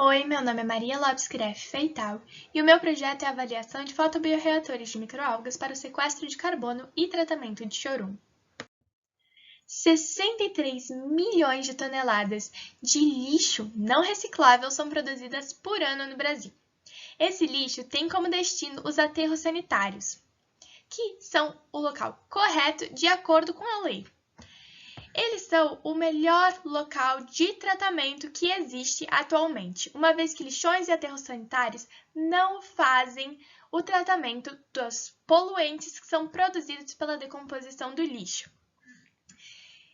Oi, meu nome é Maria Lopes Greff Feital e o meu projeto é a avaliação de fotobioreatores de microalgas para o sequestro de carbono e tratamento de chorume. 63 milhões de toneladas de lixo não reciclável são produzidas por ano no Brasil. Esse lixo tem como destino os aterros sanitários, que são o local correto de acordo com a lei. Eles são o melhor local de tratamento que existe atualmente, uma vez que lixões e aterros sanitários não fazem o tratamento dos poluentes que são produzidos pela decomposição do lixo.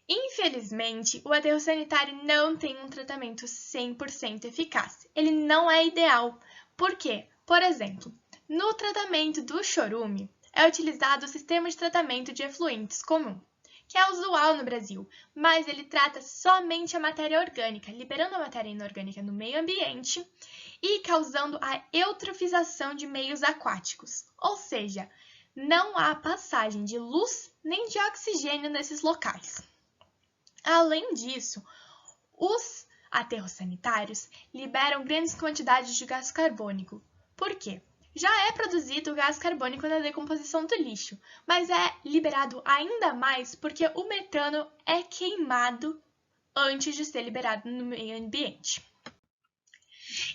Infelizmente, o aterro sanitário não tem um tratamento 100% eficaz. Ele não é ideal. Por quê? Por exemplo, no tratamento do chorume, é utilizado o sistema de tratamento de efluentes comum, que é usual no Brasil, mas ele trata somente a matéria orgânica, liberando a matéria inorgânica no meio ambiente e causando a eutrofização de meios aquáticos, ou seja, não há passagem de luz nem de oxigênio nesses locais. Além disso, os aterros sanitários liberam grandes quantidades de gás carbônico. Por quê? Já é produzido o gás carbônico na decomposição do lixo, mas é liberado ainda mais porque o metano é queimado antes de ser liberado no meio ambiente.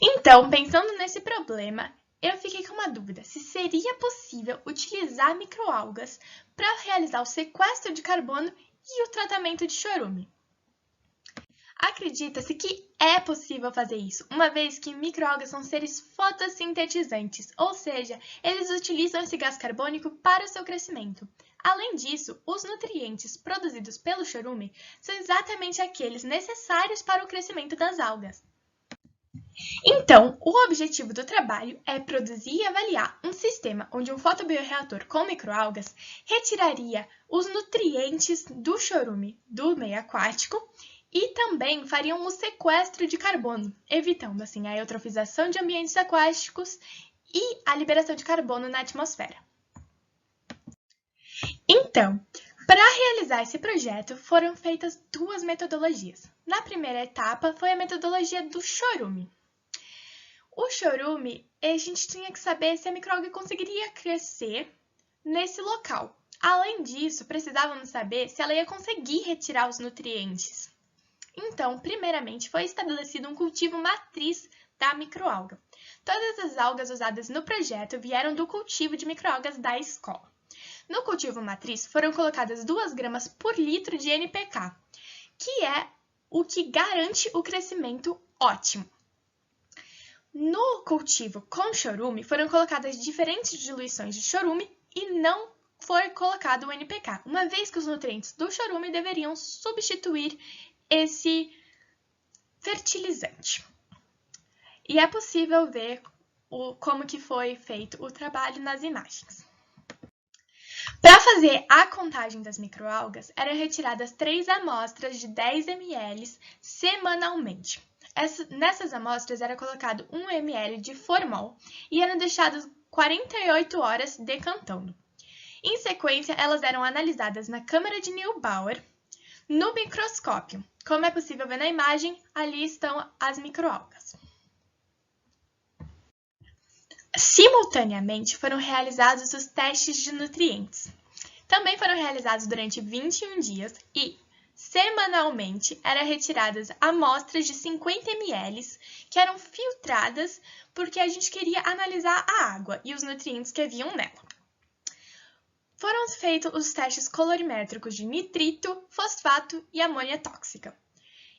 Então, pensando nesse problema, eu fiquei com uma dúvida: se seria possível utilizar microalgas para realizar o sequestro de carbono e o tratamento de chorume. Acredita-se que é possível fazer isso, uma vez que microalgas são seres fotossintetizantes, ou seja, eles utilizam esse gás carbônico para o seu crescimento. Além disso, os nutrientes produzidos pelo chorume são exatamente aqueles necessários para o crescimento das algas. Então, o objetivo do trabalho é produzir e avaliar um sistema onde um fotobioreator com microalgas retiraria os nutrientes do chorume do meio aquático e também fariam o sequestro de carbono, evitando assim a eutrofização de ambientes aquáticos e a liberação de carbono na atmosfera. Então, para realizar esse projeto, foram feitas duas metodologias. Na primeira etapa, foi a metodologia do chorume. O chorume, a gente tinha que saber se a microalga conseguiria crescer nesse local. Além disso, precisávamos saber se ela ia conseguir retirar os nutrientes. Então, primeiramente, foi estabelecido um cultivo matriz da microalga. Todas as algas usadas no projeto vieram do cultivo de microalgas da escola. No cultivo matriz, foram colocadas 2 gramas por litro de NPK, que é o que garante o crescimento ótimo. No cultivo com chorume, foram colocadas diferentes diluições de chorume e não foi colocado o NPK, uma vez que os nutrientes do chorume deveriam substituir esse fertilizante. E é possível ver como que foi feito o trabalho nas imagens. Para fazer a contagem das microalgas, eram retiradas 3 amostras de 10 ml semanalmente. Nessas amostras era colocado 1 ml de formol e eram deixadas 48 horas decantando. Em sequência, elas eram analisadas na câmara de Neubauer no microscópio. Como é possível ver na imagem, ali estão as microalgas. Simultaneamente, foram realizados os testes de nutrientes. Também foram realizados durante 21 dias e, semanalmente, eram retiradas amostras de 50 ml que eram filtradas porque a gente queria analisar a água e os nutrientes que haviam nela. Foram feitos os testes colorimétricos de nitrito, fosfato e amônia tóxica.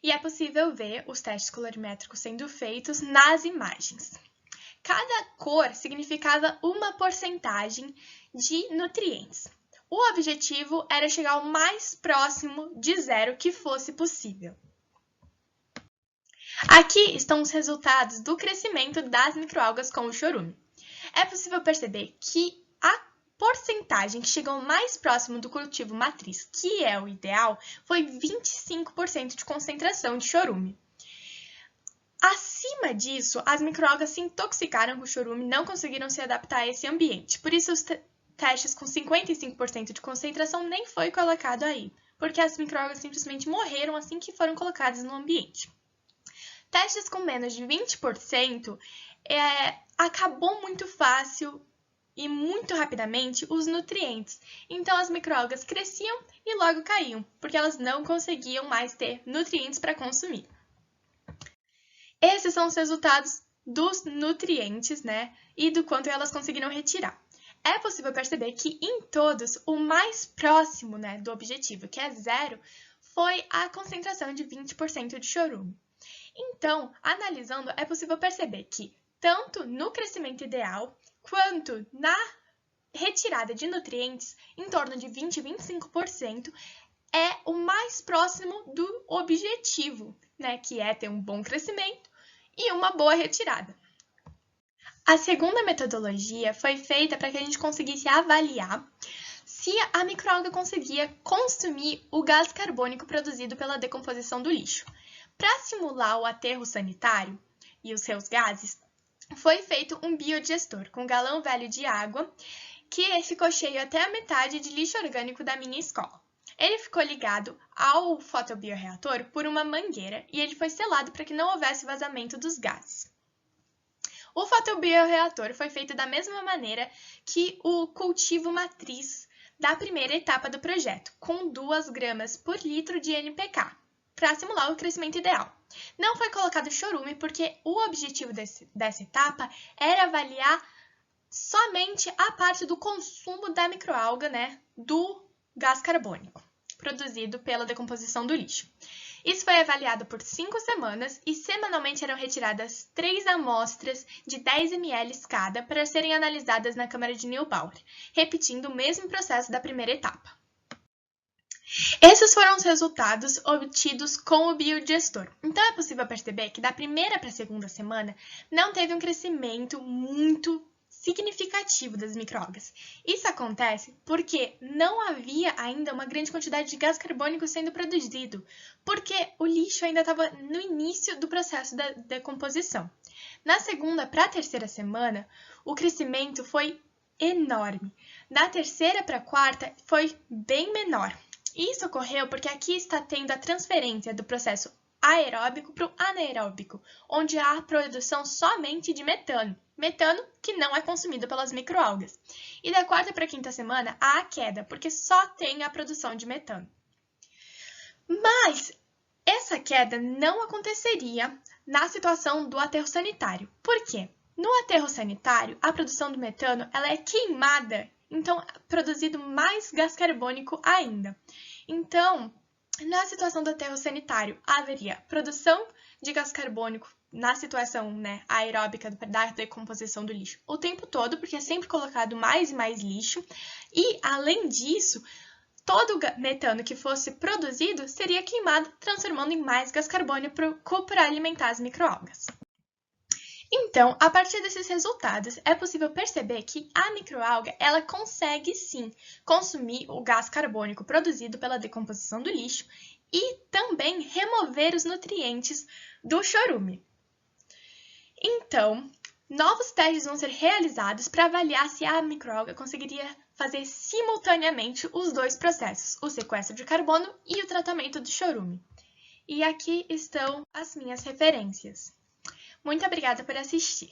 E é possível ver os testes colorimétricos sendo feitos nas imagens. Cada cor significava uma porcentagem de nutrientes. O objetivo era chegar ao mais próximo de zero que fosse possível. Aqui estão os resultados do crescimento das microalgas com o chorume. É possível perceber que a porcentagem que chegou mais próximo do cultivo matriz, que é o ideal, foi 25% de concentração de chorume. Acima disso, as microalgas se intoxicaram com o chorume e não conseguiram se adaptar a esse ambiente. Por isso, os testes com 55% de concentração nem foi colocado aí, porque as microalgas simplesmente morreram assim que foram colocadas no ambiente. Testes com menos de 20% acabou muito fácil e muito rapidamente os nutrientes. Então as microalgas cresciam e logo caíam, porque elas não conseguiam mais ter nutrientes para consumir. Esses são os resultados dos nutrientes, né? E do quanto elas conseguiram retirar. É possível perceber que em todos o mais próximo, né, do objetivo, que é 0, foi a concentração de 20% de chorume. Então, analisando, é possível perceber que tanto no crescimento ideal quanto na retirada de nutrientes, em torno de 20 a 25%, é o mais próximo do objetivo, né, que é ter um bom crescimento e uma boa retirada. A segunda metodologia foi feita para que a gente conseguisse avaliar se a microalga conseguia consumir o gás carbônico produzido pela decomposição do lixo. Para simular o aterro sanitário e os seus gases, foi feito um biodigestor com um galão velho de água que ficou cheio até a metade de lixo orgânico da minha escola. Ele ficou ligado ao fotobioreator por uma mangueira e ele foi selado para que não houvesse vazamento dos gases. O fotobioreator foi feito da mesma maneira que o cultivo matriz da primeira etapa do projeto, com 2 gramas por litro de NPK, para simular o crescimento ideal. Não foi colocado chorume porque o objetivo dessa etapa era avaliar somente a parte do consumo da microalga, né, do gás carbônico, produzido pela decomposição do lixo. Isso foi avaliado por 5 semanas e semanalmente eram retiradas 3 amostras de 10 ml cada para serem analisadas na câmara de Neubauer, repetindo o mesmo processo da primeira etapa. Esses foram os resultados obtidos com o biodigestor. Então é possível perceber que da primeira para a segunda semana não teve um crescimento muito significativo das microalgas. Isso acontece porque não havia ainda uma grande quantidade de gás carbônico sendo produzido, porque o lixo ainda estava no início do processo da decomposição. Na segunda para a terceira semana, o crescimento foi enorme. Da terceira para a quarta, foi bem menor. Isso ocorreu porque aqui está tendo a transferência do processo aeróbico para o anaeróbico, onde há a produção somente de metano. Metano que não é consumido pelas microalgas. E da quarta para a quinta semana há a queda, porque só tem a produção de metano. Mas essa queda não aconteceria na situação do aterro sanitário. Por quê? No aterro sanitário, a produção do metano ela é queimada, então é produzido mais gás carbônico ainda. Então, na situação do aterro sanitário, haveria produção de gás carbônico na situação, né, aeróbica da decomposição do lixo o tempo todo, porque é sempre colocado mais e mais lixo, e, além disso, todo o metano que fosse produzido seria queimado, transformando em mais gás carbônico para alimentar as microalgas. Então, a partir desses resultados, é possível perceber que a microalga ela consegue sim consumir o gás carbônico produzido pela decomposição do lixo e também remover os nutrientes do chorume. Então, novos testes vão ser realizados para avaliar se a microalga conseguiria fazer simultaneamente os 2 processos, o sequestro de carbono e o tratamento do chorume. E aqui estão as minhas referências. Muito obrigada por assistir!